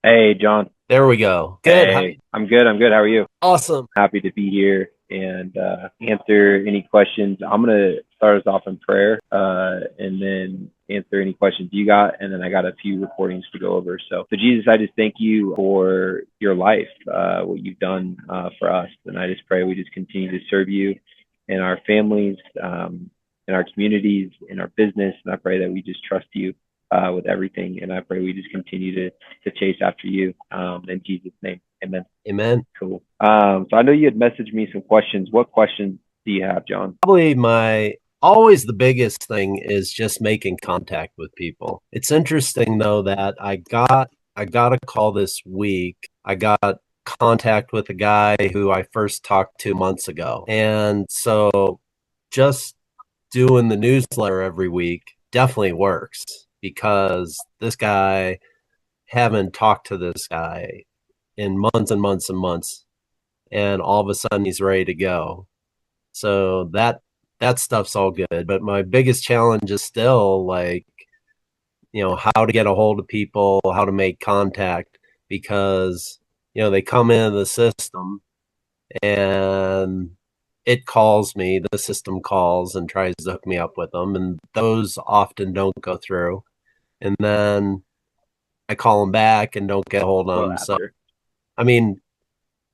Hey, John. There we go. Good. How Hey, you? I'm good. I'm good. How are you? Awesome. Happy to be here and answer any questions. I'm going to start us off in prayer and then answer any questions you got. And then I got a few recordings to go over. So Jesus, I just thank you for your life, what you've done for us. And I just pray we just continue to serve you in our families, in our communities, in our business. And I pray that we just trust you with everything. And I pray we just continue to chase after you in Jesus' name. Amen. Amen. Cool. So I know you had messaged me some questions. What questions do you have, John? Probably my always the biggest thing is just making contact with people. It's interesting though that I got a call this week. I got contact with a guy who I first talked to months ago. And so just doing the newsletter every week definitely works because this guy haven't talked to this guy in months and months and months, and all of a sudden he's ready to go. So that stuff's all good. But my biggest challenge is still like, how to get a hold of people, how to make contact, because they come into the system and it calls me, the system calls and tries to hook me up with them, and those often don't go through. And then I call them back and don't get a hold of Well, them. So after. I mean,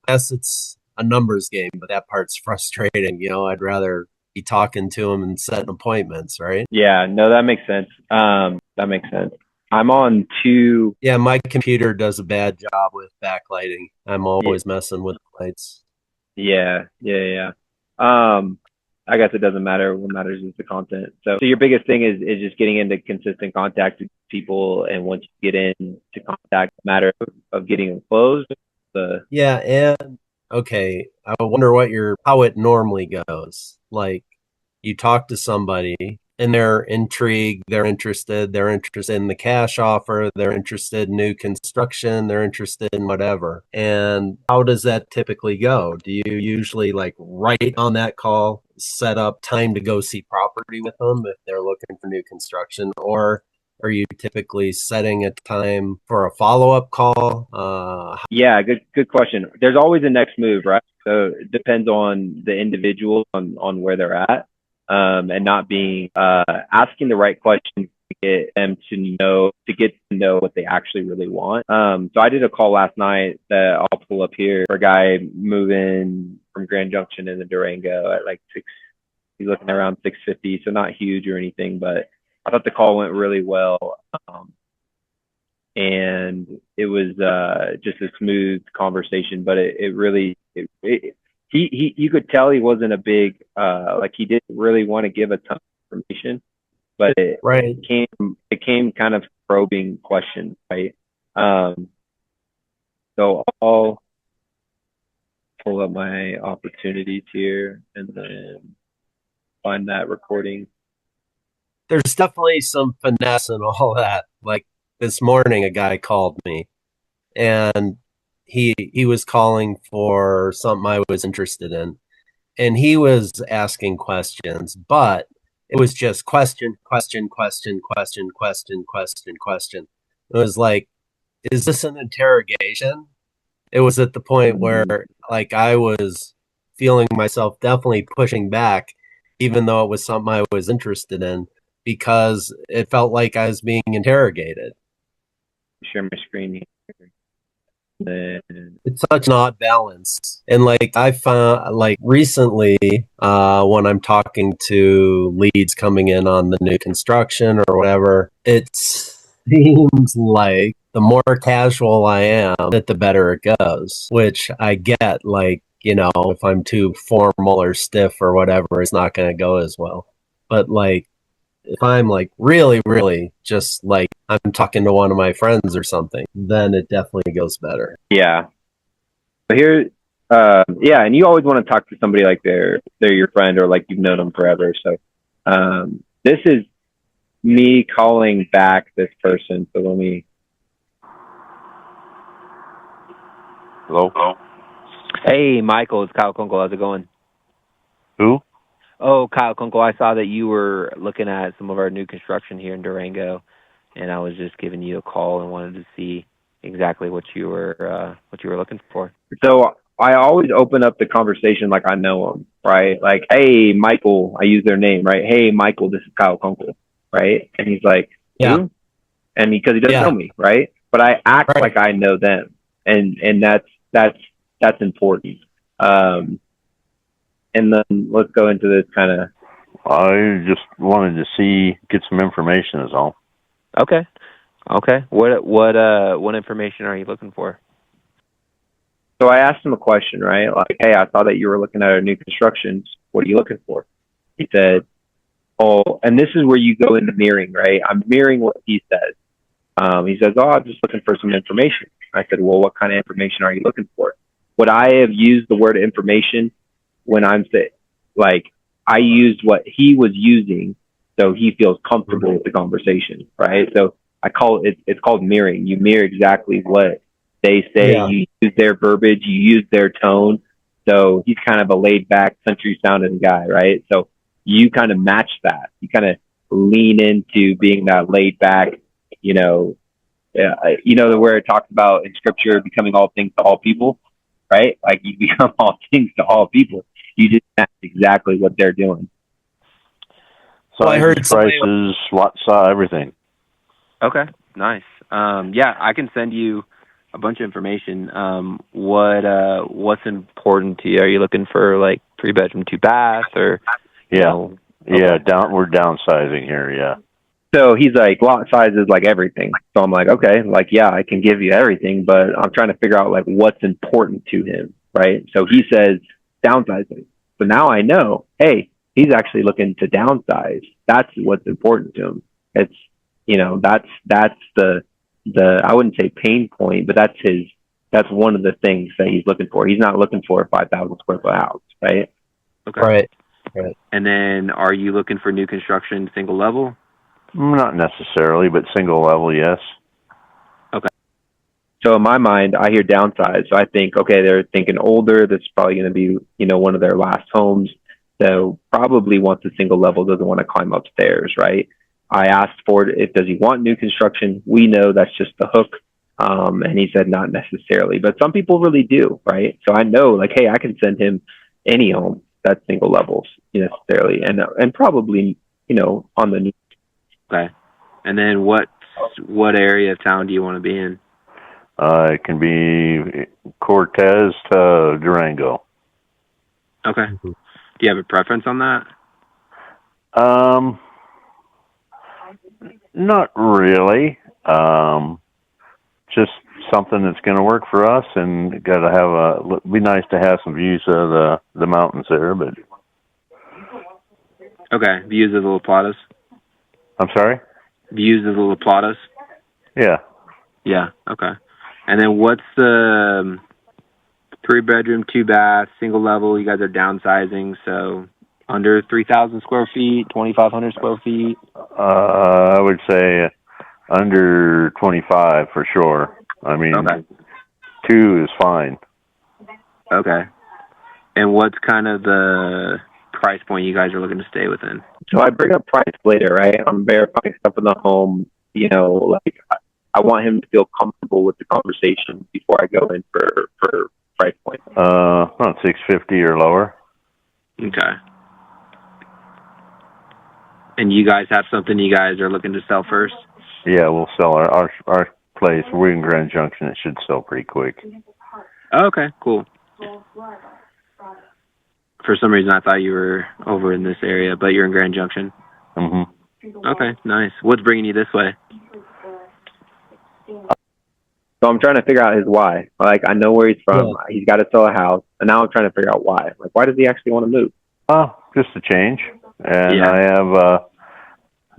yes, it's a numbers game, but that part's frustrating. I'd rather be talking to them and setting appointments, right? Yeah, no, that makes sense. That makes sense. I'm on two. Yeah, my computer does a bad job with backlighting. I'm Yeah, always messing with the lights. yeah. I guess it doesn't matter. What matters is the content. So your biggest thing is just getting into consistent contact with people, and once you get into contact, matter of getting them closed. The Yeah, and okay, I wonder how it normally goes. Like you talk to somebody and they're intrigued, they're interested in the cash offer, they're interested in new construction, they're interested in whatever. And how does that typically go? Do you usually like right on that call set up time to go see property with them if they're looking for new construction, or are you typically setting a time for a follow-up call? Yeah, good question. There's always a next move, right? So it depends on the individual on where they're at, and not being asking the right questions to get them to know what they actually really want. So I did a call last night that I'll pull up here for a guy moving from Grand Junction into Durango at like six. He's looking around 650, so not huge or anything, but I thought the call went really well. Um, and it was just a smooth conversation. But it really he you could tell he wasn't a big like he didn't really want to give a ton of information, but Right. it came kind of probing questions, right? Um, so I'll pull up my opportunities here and then find that recording. There's definitely some finesse and all that. Like this morning, a guy called me and he was calling for something I was interested in, and he was asking questions, but it was just question, question, question, question, question, question, question. It was like, is this an interrogation? It was at the point where Mm, like I was feeling myself definitely pushing back, even though it was something I was interested in, because it felt like I was being interrogated. share my screen here. Then It's such an odd balance. And like I found like recently, when I'm talking to leads coming in on the new construction or whatever, it seems like the more casual I am, that the better it goes, which I get. Like, if I'm too formal or stiff or whatever, it's not going to go as well. But like, if I'm like really, really just like I'm talking to one of my friends or something, then it definitely goes better. yeah, but here, yeah, and you always want to talk to somebody like they're your friend or like you've known them forever. So this is me calling back this person. So let me. Hello. Hello? Hey, Michael, it's Kyle Kunkel. How's it going? Who? Oh, Kyle Kunkel, I saw that you were looking at some of our new construction here in Durango, and I was just giving you a call and wanted to see. exactly what you were looking for. So I always open up the conversation like I know them, right? Like, hey, Michael, I use their name, right? Hey, Michael, this is Kyle Kunkel, right? And he's like, Yeah. who? And because he doesn't know Yeah. me, right? But I act Right. like I know them, and that's important. Um, and then let's go into this kind of. I just wanted to get some information is all. Okay. Okay. What information are you looking for? So I asked him a question, right? Like, hey, I saw that you were looking at our new constructions. What are you looking for? He said, oh, and this is where you go into mirroring, right? I'm mirroring what he says. He says, oh, I'm just looking for some information. I said, well, what kind of information are you looking for? Would I have used the word information when I'm saying, like, I used what he was using so he feels comfortable with the conversation, right? So I call it, it's called mirroring. You mirror exactly what they say. Yeah. You use their verbiage, you use their tone. So he's kind of a laid back, country sounding guy, right? So you kind of match that. You kind of lean into being that laid back, you know, where it talks about in scripture becoming all things to all people, right? Like you become all things to all people. You just match exactly what they're doing. So I heard prices, lot size, everything. Okay, nice. Yeah, I can send you a bunch of information. What's important to you? Are you looking for like 3-bedroom, 2-bath, or yeah, we're downsizing here. Yeah. So he's like, lot size is like everything. So I'm like, okay, like, yeah, I can give you everything, but I'm trying to figure out like what's important to him, right? So he says downsizing. So now I know, hey, he's actually looking to downsize. That's what's important to him. It's, that's the, I wouldn't say pain point, but that's one of the things that he's looking for. He's not looking for a 5,000 square foot house, right? Okay. Right. And then are you looking for new construction, single level? Not necessarily, but single level, yes. Okay. So in my mind, I hear downsize. So I think, okay, they're thinking older. That's probably going to be, one of their last homes. So probably wants a single level, doesn't want to climb upstairs, right? I asked Ford if does he want new construction. We know that's just the hook. And he said not necessarily, but some people really do, right? So I know, like, hey, I can send him any home that's single levels necessarily, and probably on the new. Okay. And then what area of town do you want to be in? It can be Cortez to Durango. Okay. Do you have a preference on that? Not really. Just something that's going to work for us, and got to have be nice to have some views of the mountains there, but. Okay. Views of the La Platas? I'm sorry? Views of the La Platas? Yeah. Yeah, okay. And then what's the 3-bedroom, 2-bath, single level? You guys are downsizing, so under 3,000 square feet, 2,500 square feet? I would say under 25 for sure. I mean, okay. 2 is fine. Okay. And what's kind of the price point you guys are looking to stay within? So I bring up price later, right? I'm verifying stuff in the home. Like I want him to feel comfortable with the conversation before I go in for price point. Around 650 or lower. Okay. And you guys have something you guys are looking to sell first? Yeah, we'll sell our place. We're in Grand Junction. It should sell pretty quick. Okay, cool. For some reason, I thought you were over in this area, but you're in Grand Junction. Mm-hmm. Okay, nice. What's bringing you this way? So I'm trying to figure out his why. Like, I know where he's from. Yeah. He's got to sell a house, and now I'm trying to figure out why. Like, why does he actually want to move? Just a change. And yeah. I have a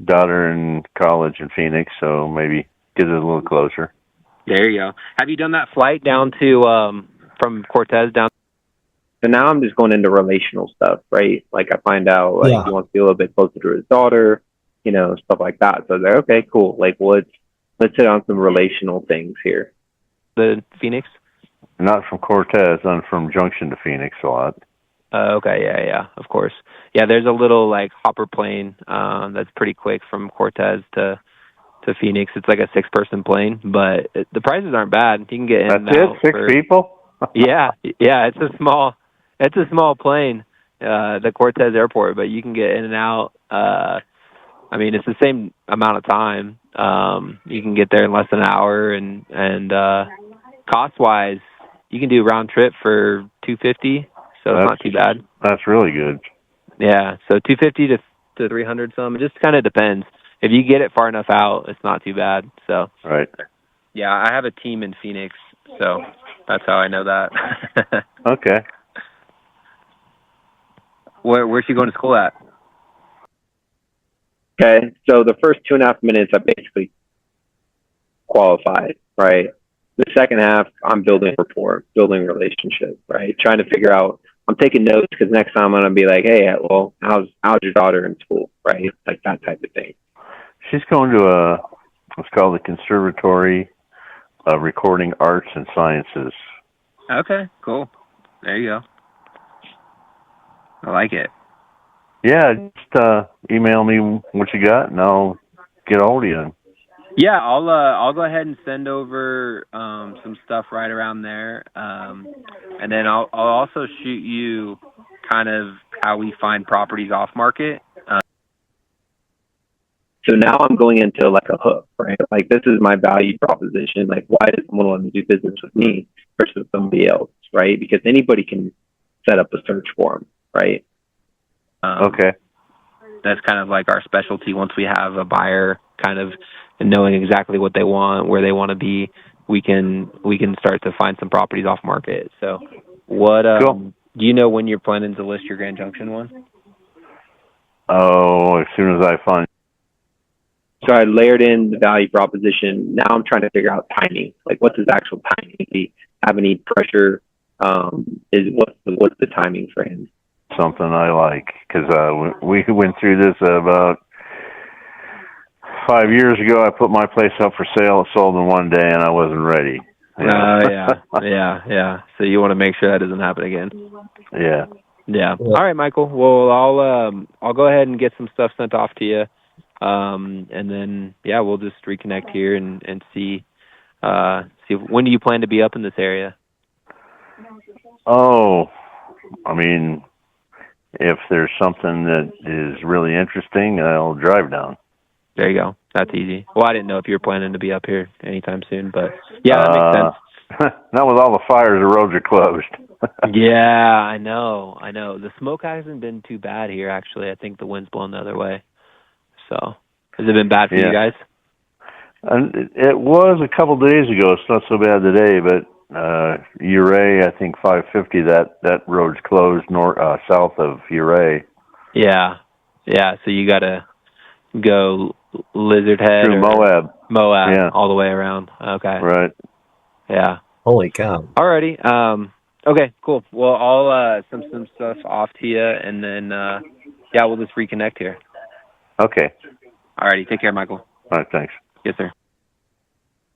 daughter in college in Phoenix, so maybe get it a little closer. There you go. Have you done that flight down to from Cortez down? So now I'm just going into relational stuff, right? Like I find out like he wants to be a little bit closer to his daughter, stuff like that. So they're okay, cool. Like let's hit on some relational things here. The Phoenix? Not from Cortez. I'm from Junction to Phoenix a lot. Okay, yeah, of course. Yeah, there's a little like hopper plane that's pretty quick from Cortez to to Phoenix. It's like a 6-person plane, but the prices aren't bad. You can get in That's and out. Six people? Yeah. It's a small plane, the Cortez Airport, but you can get in and out. I mean, it's the same amount of time. You can get there in less than an hour, and cost wise, you can do round trip for $250, so it's not too bad. That's really good. Yeah, so $250 to $300 some. It just kind of depends. If you get it far enough out, it's not too bad. So right. Yeah, I have a team in Phoenix, so that's how I know that. Okay. Where's she going to school at? Okay, so the first 2.5 minutes, I basically qualified, right? The second half, I'm building rapport, building relationship, right? Trying to figure out. I'm taking notes because next time I'm gonna be like, hey, well, how's your daughter in school, right? Like that type of thing. She's going to what's called the Conservatory of Recording Arts and Sciences. Okay, cool. There you go. I like it. Yeah, just email me what you got, and I'll get a hold of you. Yeah, I'll go ahead and send over some stuff right around there, and then I'll also shoot you kind of how we find properties off market. So now I'm going into like a hook, right? Like this is my value proposition. Like why does someone want to do business with me versus somebody else, right? Because anybody can set up a search form, right? Okay. That's kind of like our specialty. Once we have a buyer kind of knowing exactly what they want, where they want to be, we can start to find some properties off market. So what cool. Do you know when you're planning to list your Grand Junction one? Oh, as soon as I find. So I layered in the value proposition. Now I'm trying to figure out timing. Like what's his actual timing? Does he have any pressure? What's the timing for him? Something I like, because we went through this about 5 years ago. I put my place up for sale. It sold in one day, and I wasn't ready. Yeah. So you want to make sure that doesn't happen again. Yeah. All right, Michael. Well, I'll go ahead and get some stuff sent off to you, and then we'll just reconnect here and see when do you plan to be up in this area? Oh, I mean, if there's something that is really interesting, I'll drive down. There you go. That's easy. Well, I didn't know if you were planning to be up here anytime soon, but that makes sense. Not with all the fires, the roads are closed. Yeah, I know. The smoke hasn't been too bad here, actually. I think the wind's blowing the other way. So, has it been bad for you guys? And it was a couple days ago. It's not so bad today, but Ouray, I think 550, that road's closed south of Ouray. Yeah. So you got to go Lizard Head through Moab, all the way around. Okay. Right. Yeah. Holy cow. Alrighty. Okay. Cool. Well, I'll send some stuff off to you, and then we'll just reconnect here. Okay. Alrighty. Take care, Michael. All right. Thanks. Yes, sir.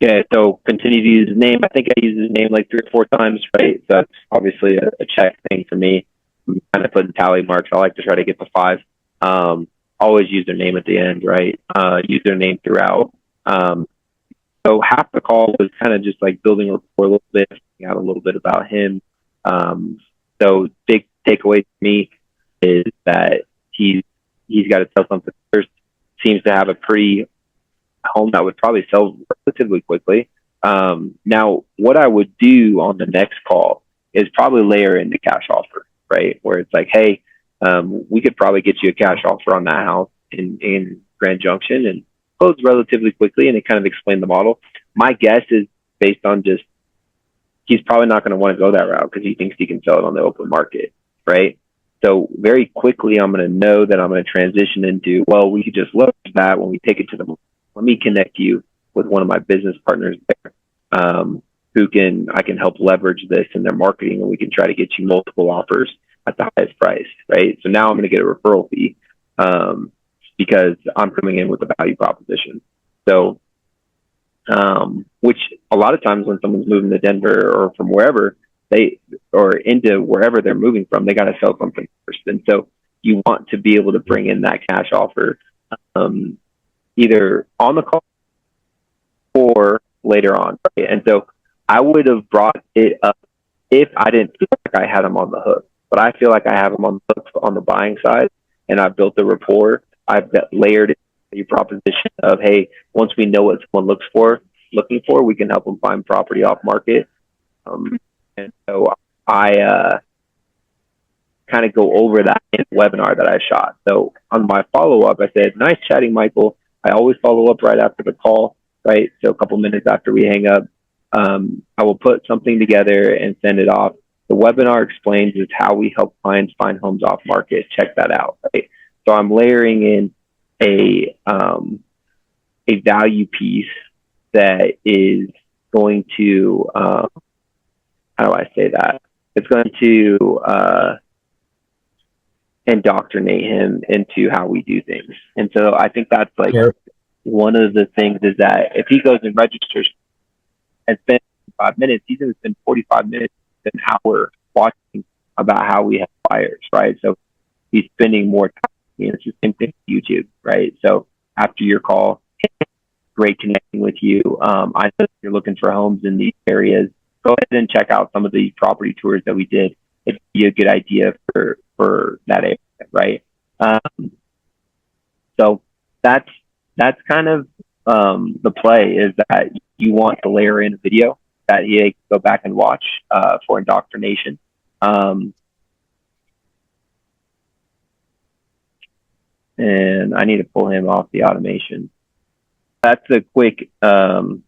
Yeah, so continue to use his name. I think I used his name like 3 or 4 times, right? So that's obviously a check thing for me. I'm kind of putting tally marks. I like to try to get to 5. Always use their name at the end, right? Use their name throughout. So half the call was kind of just like building rapport a little bit, finding out a little bit about him. So big takeaway for me is that he's got to sell something first. Seems to have a pretty home that would probably sell relatively quickly. Now, what I would do on the next call is probably layer in the cash offer, right? Where it's like, hey, we could probably get you a cash offer on that house in Grand Junction and close relatively quickly, and it kind of explain the model. My guess is based on just he's probably not going to want to go that route because he thinks he can sell it on the open market, right? So very quickly, I'm going to know that I'm going to transition into, well, we could just look at that when we take it to the. Let me connect you with one of my business partners there, I can help leverage this in their marketing, and we can try to get you multiple offers at the highest price, right? So now I'm going to get a referral fee because I'm coming in with a value proposition. So, which a lot of times when someone's moving to Denver or from wherever or into wherever they're moving from, they got to sell something first. And so you want to be able to bring in that cash offer, either on the call or later on. Right? And so I would have brought it up if I didn't feel like I had them on the hook. But I feel like I have them on the hook on the buying side, and I've built the rapport. I've layered the proposition of, hey, once we know what someone looking for, we can help them find property off market. And so I kind of go over that in the webinar that I shot. So on my follow-up, I said, nice chatting, Michael. I always follow up right after the call, right? So a couple minutes after we hang up, I will put something together and send it off. The webinar explains is how we help clients find homes off market. Check that out, right? So I'm layering in a value piece that is going to, how do I say that? It's going to indoctrinate him into how we do things. And so I think that's like one of the things is that if he goes and registers and spends 5 minutes, he's going to spend 45 minutes, an hour watching about how we have buyers, right? So he's spending more time. You know, it's the same thing with YouTube, right? So after your call, great connecting with you. I know you're looking for homes in these areas. Go ahead and check out some of the property tours that we did. It'd be a good idea for that area, right? So that's kind of the play is that you want to layer in a video that he can go back and watch for indoctrination. And I need to pull him off the automation. That's a quick kind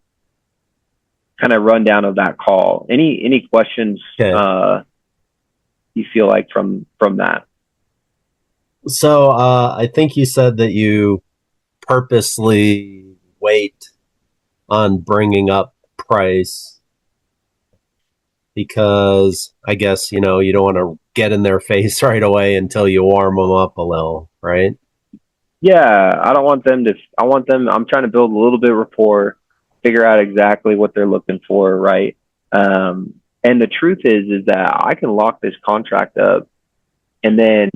of rundown of that call. Any questions you feel like from that? So I think you said that you purposely wait on bringing up price because I guess, you know, you don't want to get in their face right away until you warm them up a little, right? Yeah, I don't want them to, I'm trying to build a little bit of rapport, figure out exactly what they're looking for, right? And the truth is that I can lock this contract up and then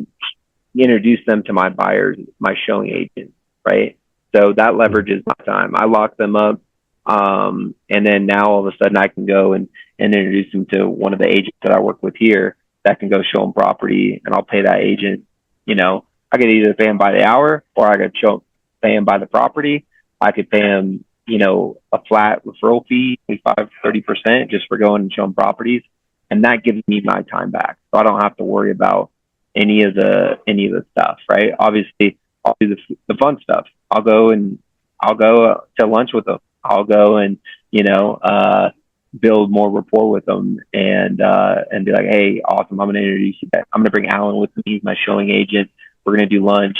introduce them to my buyers, my showing agent, right? So that leverages my time. I lock them up, and then now all of a sudden I can go and introduce them to one of the agents that I work with here that can go show them property, and I'll pay that agent. You know, I could either pay him by the hour or I could pay him by the property. I could pay him, you know, a flat referral fee, 25-30% just for going and showing properties. And that gives me my time back. So I don't have to worry about any of the stuff, right? Obviously I'll do the fun stuff. I'll go to lunch with them. I'll go and, you know, build more rapport with them and be like, hey, awesome. I'm going to introduce you. I'm going to bring Alan with me. He's my showing agent. We're going to do lunch.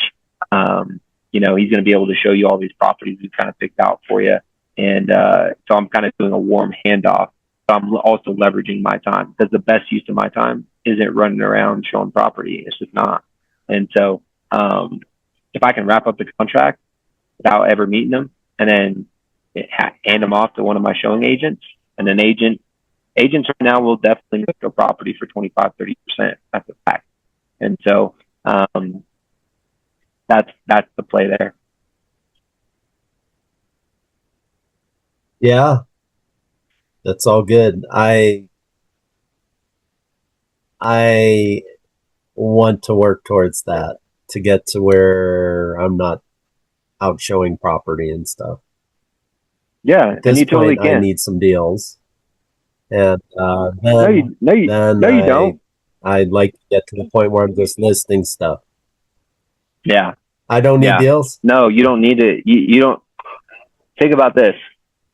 You know, he's going to be able to show you all these properties we've kind of picked out for you. And so I'm kind of doing a warm handoff. So I'm also leveraging my time because the best use of my time isn't running around showing property. It's just not. And so if I can wrap up the contract without ever meeting them and then hand them off to one of my showing agents, and an agents right now will definitely make a property for 25-30%. That's a fact. And so that's the play there. Yeah, that's all good. I want to work towards that to get to where I'm not out showing property and stuff. Yeah, at this and you point, totally can. I need some deals, and No, you don't. I'd like to get to the point where I'm just listing stuff. Yeah, I don't need deals. No, you don't need it. You don't. Think about this.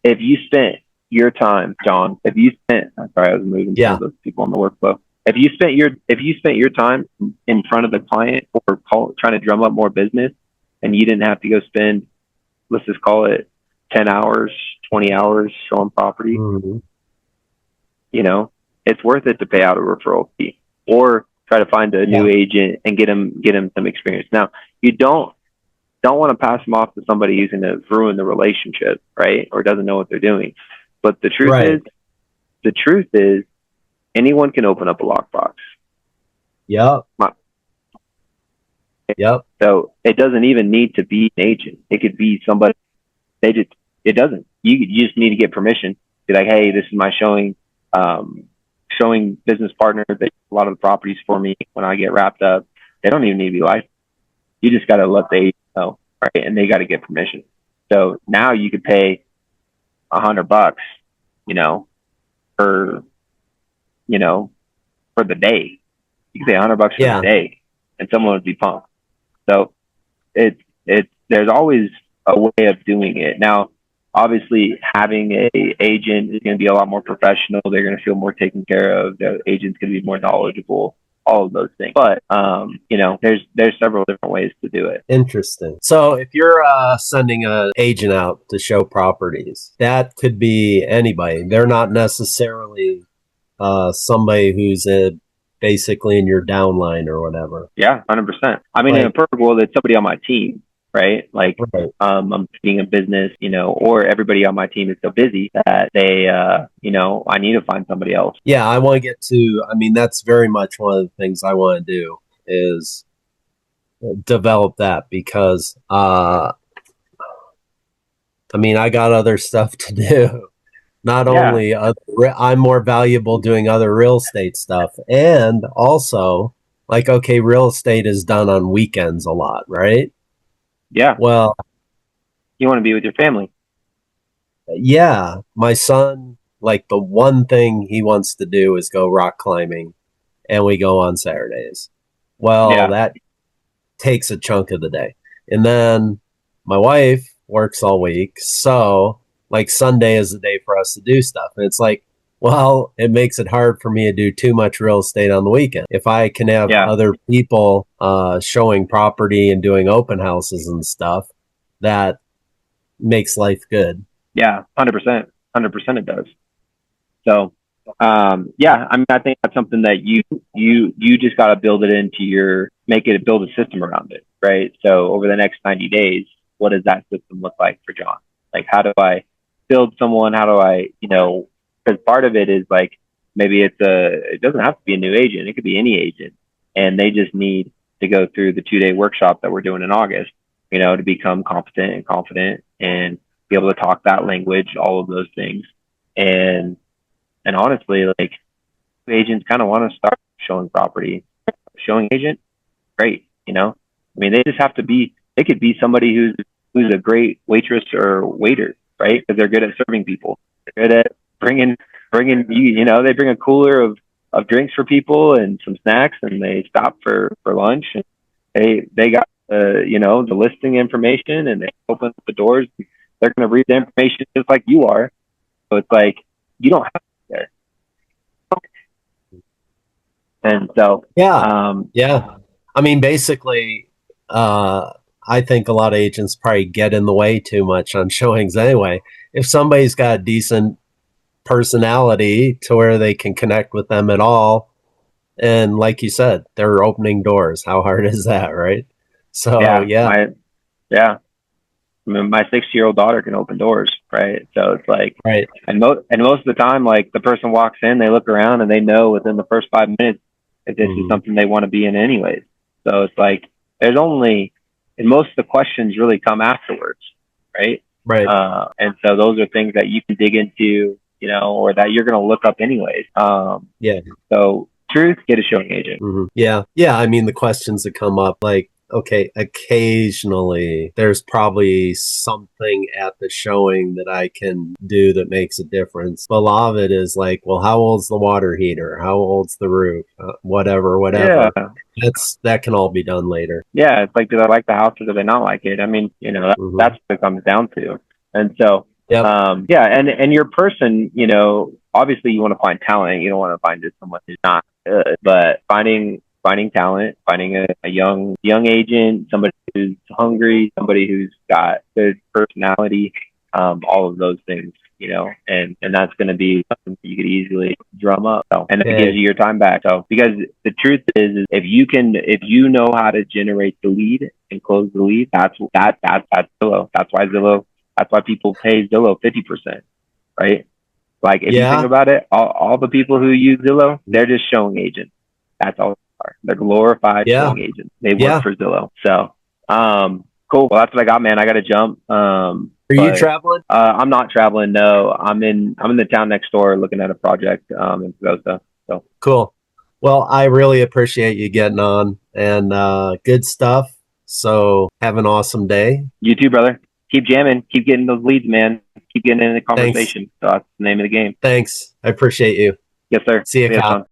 If you spent your time, John, I'm sorry, I was moving some of those people on the workflow. If you spent your time in front of the client or trying to drum up more business, and you didn't have to go spend, let's just call it 10 hours, 20 hours showing property, you know, it's worth it to pay out a referral fee or try to find a new agent and get him some experience. Now, you don't want to pass them off to somebody who's going to ruin the relationship, right? Or doesn't know what they're doing. But the truth is, anyone can open up a lockbox. Yep. So it doesn't even need to be an agent. It could be somebody. It doesn't. you just need to get permission. Be like, hey, this is my showing business partner that a lot of the properties for me when I get wrapped up. They don't even need to be licensed. You just got to let the agent know, right? And they got to get permission. So now you could pay $100, for, for the day. You could pay $100 for the day, and someone would be pumped. So there's always a way of doing it. Now, obviously, having a agent is going to be a lot more professional. They're going to feel more taken care of. The agent's going to be more knowledgeable. All of those things. But there's several different ways to do it. Interesting. So if you're sending an agent out to show properties, that could be anybody. They're not necessarily somebody who's basically in your downline or whatever. Yeah, 100%. I mean, in a perfect world, it's somebody on my team, right? Like, I'm being a business, or everybody on my team is so busy that they, I need to find somebody else. Yeah, I want to get to, that's very much one of the things I want to do is develop that because, I got other stuff to do. Not only I'm more valuable doing other real estate stuff, and also real estate is done on weekends a lot, right? Yeah. Well, you want to be with your family. Yeah. My son, the one thing he wants to do is go rock climbing, and we go on Saturdays. Well, that takes a chunk of the day. And then my wife works all week. So Sunday is the day for us to do stuff. And it's it makes it hard for me to do too much real estate on the weekend. If I can have other people showing property and doing open houses and stuff, that makes life good. Yeah, 100%. 100% it does. So, I think that's something that you just got to build it into build a system around it, right? So over the next 90 days, what does that system look like for John? How do I build someone? How do I, because part of it is maybe it doesn't have to be a new agent. It could be any agent. And they just need to go through the 2-day workshop that we're doing in August, to become competent and confident and be able to talk that language, all of those things. And honestly, agents kind of want to start showing property, showing agent. Great. They just have to they could be somebody who's a great waitress or waiter, right? Because they're good at serving people. They're good at bringing they bring a cooler of drinks for people and some snacks, and they stop for lunch, and they got the listing information, and they open up the doors. They're going to read the information just like you are. So it's you don't have to be there. And so basically I think a lot of agents probably get in the way too much on showings anyway. If somebody's got a decent personality to where they can connect with them at all, and like you said, they're opening doors. How hard is that, right? So my 6-year-old daughter can open doors, right? So it's right. And most of the time, the person walks in, they look around, and they know within the first 5 minutes if this is something they want to be in anyways. So it's there's only, and most of the questions really come afterwards, right? Right. And so those are things that you can dig into, or that you're going to look up anyways. So truth, get a showing agent. Mm-hmm. Yeah. The questions that come up, okay, occasionally there's probably something at the showing that I can do that makes a difference. But a lot of it is well, how old's the water heater? How old's the roof? Whatever. Yeah. That can all be done later. Yeah. It's do I like the house or do they not like it? That's what it comes down to. And so, and your person, obviously you want to find talent. You don't want to find just someone who's not good, but finding talent, finding a young agent, somebody who's hungry, somebody who's got good personality, all of those things, and that's going to be something you could easily drum up. And that gives you your time back. So, because the truth is if you know how to generate the lead and close the lead, that's Zillow. That's why people pay Zillow 50%, right? If you think about it, all the people who use Zillow, they're just showing agents. That's all. They're glorified showing agents. They work for Zillow. So, cool. Well, that's what I got, man. I got to jump. Are you But traveling? I'm not traveling. No, I'm in the town next door looking at a project in Pagosa. So Cool. Well, I really appreciate you getting on, and good stuff. So have an awesome day. you too, brother. Keep jamming. Keep getting those leads, man. Keep getting in the Thanks. conversation. So that's the name of the game. Thanks. I appreciate you. Yes, sir. See you, See ya, Kyle. Sean.